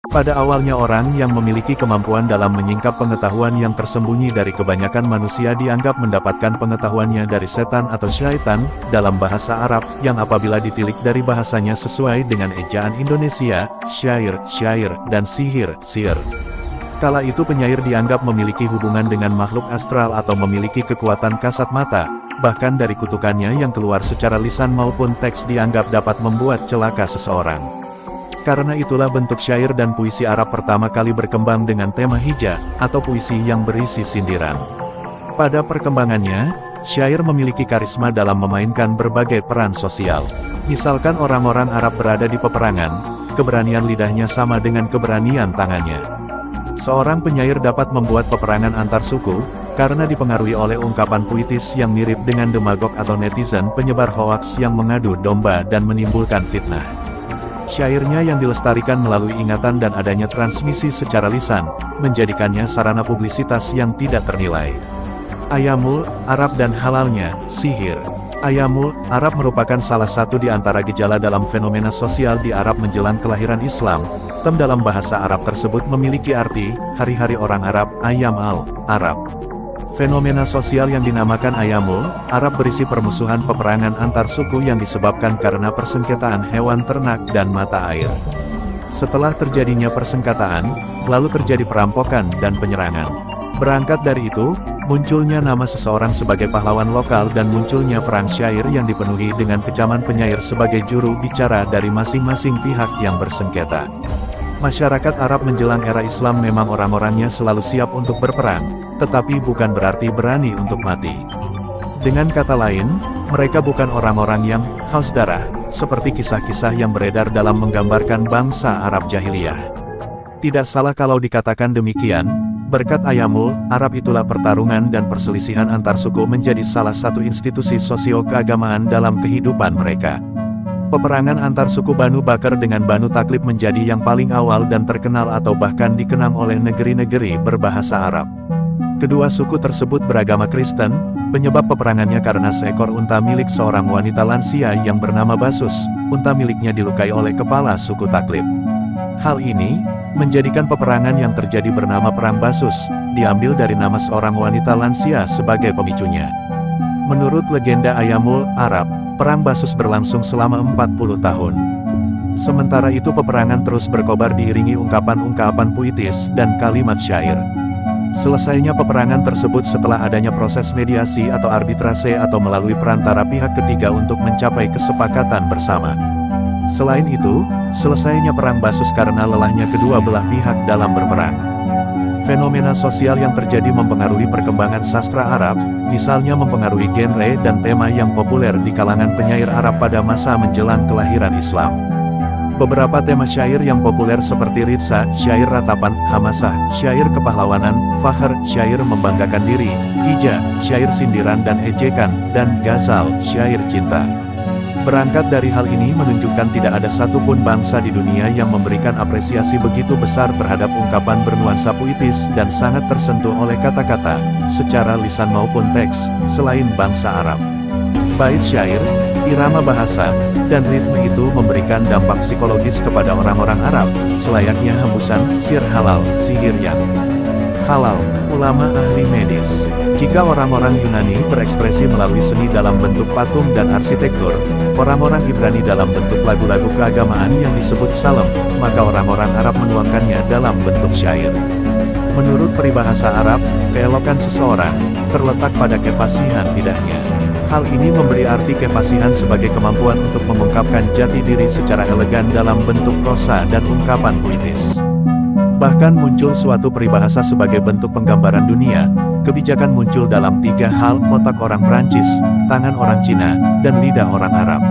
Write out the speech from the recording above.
Pada awalnya orang yang memiliki kemampuan dalam menyingkap pengetahuan yang tersembunyi dari kebanyakan manusia dianggap mendapatkan pengetahuannya dari setan atau syaitan, dalam bahasa Arab, yang apabila ditilik dari bahasanya sesuai dengan ejaan Indonesia, syair, dan sihir. Kala itu penyair dianggap memiliki hubungan dengan makhluk astral atau memiliki kekuatan kasat mata, bahkan dari kutukannya yang keluar secara lisan maupun teks dianggap dapat membuat celaka seseorang. Karena itulah bentuk syair dan puisi Arab pertama kali berkembang dengan tema hija, atau puisi yang berisi sindiran. Pada perkembangannya, syair memiliki karisma dalam memainkan berbagai peran sosial. Misalkan orang-orang Arab berada di peperangan, keberanian lidahnya sama dengan keberanian tangannya. Seorang penyair dapat membuat peperangan antar suku, karena dipengaruhi oleh ungkapan puitis yang mirip dengan demagog atau netizen penyebar hoaks yang mengadu domba dan menimbulkan fitnah. Syairnya yang dilestarikan melalui ingatan dan adanya transmisi secara lisan, menjadikannya sarana publisitas yang tidak ternilai. Ayamul, Arab dan halalnya, sihir. Ayamul, Arab merupakan salah satu di antara gejala dalam fenomena sosial di Arab menjelang kelahiran Islam. Dalam bahasa Arab tersebut memiliki arti, hari-hari orang Arab, ayam al-Arab. Fenomena sosial yang dinamakan Ayamul Arab berisi permusuhan peperangan antar suku yang disebabkan karena persengketaan hewan ternak dan mata air. Setelah terjadinya persengketaan, lalu terjadi perampokan dan penyerangan. Berangkat dari itu, munculnya nama seseorang sebagai pahlawan lokal dan munculnya perang syair yang dipenuhi dengan kecaman penyair sebagai juru bicara dari masing-masing pihak yang bersengketa. Masyarakat Arab menjelang era Islam memang orang-orangnya selalu siap untuk berperang, tetapi bukan berarti berani untuk mati. Dengan kata lain, mereka bukan orang-orang yang haus darah, seperti kisah-kisah yang beredar dalam menggambarkan bangsa Arab jahiliyah. Tidak salah kalau dikatakan demikian, berkat Ayamul Arab itulah pertarungan dan perselisihan antar suku menjadi salah satu institusi sosio-keagamaan dalam kehidupan mereka. Peperangan antar suku Banu Bakar dengan Banu Taklib menjadi yang paling awal dan terkenal atau bahkan dikenang oleh negeri-negeri berbahasa Arab. Kedua suku tersebut beragama Kristen, penyebab peperangannya karena seekor unta milik seorang wanita lansia yang bernama Basus, unta miliknya dilukai oleh kepala suku Taklib. Hal ini, menjadikan peperangan yang terjadi bernama Perang Basus, diambil dari nama seorang wanita lansia sebagai pemicunya. Menurut legenda Ayamul Arab, Perang Basus berlangsung selama 40 tahun. Sementara itu peperangan terus berkobar diiringi ungkapan-ungkapan puitis dan kalimat syair. Selesainya peperangan tersebut setelah adanya proses mediasi atau arbitrase atau melalui perantara pihak ketiga untuk mencapai kesepakatan bersama. Selain itu, selesainya Perang Basus karena lelahnya kedua belah pihak dalam berperang. Fenomena sosial yang terjadi mempengaruhi perkembangan sastra Arab, misalnya mempengaruhi genre dan tema yang populer di kalangan penyair Arab pada masa menjelang kelahiran Islam. Beberapa tema syair yang populer seperti ritsa, syair ratapan, hamasah, syair kepahlawanan, fakhr, syair membanggakan diri, hija, syair sindiran dan ejekan, dan ghazal, syair cinta. Berangkat dari hal ini menunjukkan tidak ada satupun bangsa di dunia yang memberikan apresiasi begitu besar terhadap ungkapan bernuansa puitis dan sangat tersentuh oleh kata-kata, secara lisan maupun teks, selain bangsa Arab. Bait syair, irama bahasa, dan ritme itu memberikan dampak psikologis kepada orang-orang Arab, selayaknya hembusan sir halal, sihir yang halal. Ulama ahli medis. Jika orang-orang Yunani berekspresi melalui seni dalam bentuk patung dan arsitektur, orang-orang Ibrani dalam bentuk lagu-lagu keagamaan yang disebut psalm, maka orang-orang Arab menuangkannya dalam bentuk syair. Menurut peribahasa Arab, keelokan seseorang terletak pada kefasihan lidahnya. Hal ini memberi arti kefasihan sebagai kemampuan untuk mengungkapkan jati diri secara elegan dalam bentuk prosa dan ungkapan puitis. Bahkan muncul suatu peribahasa sebagai bentuk penggambaran dunia. Kebijakan muncul dalam tiga hal: otak orang Prancis, tangan orang Cina, dan lidah orang Arab.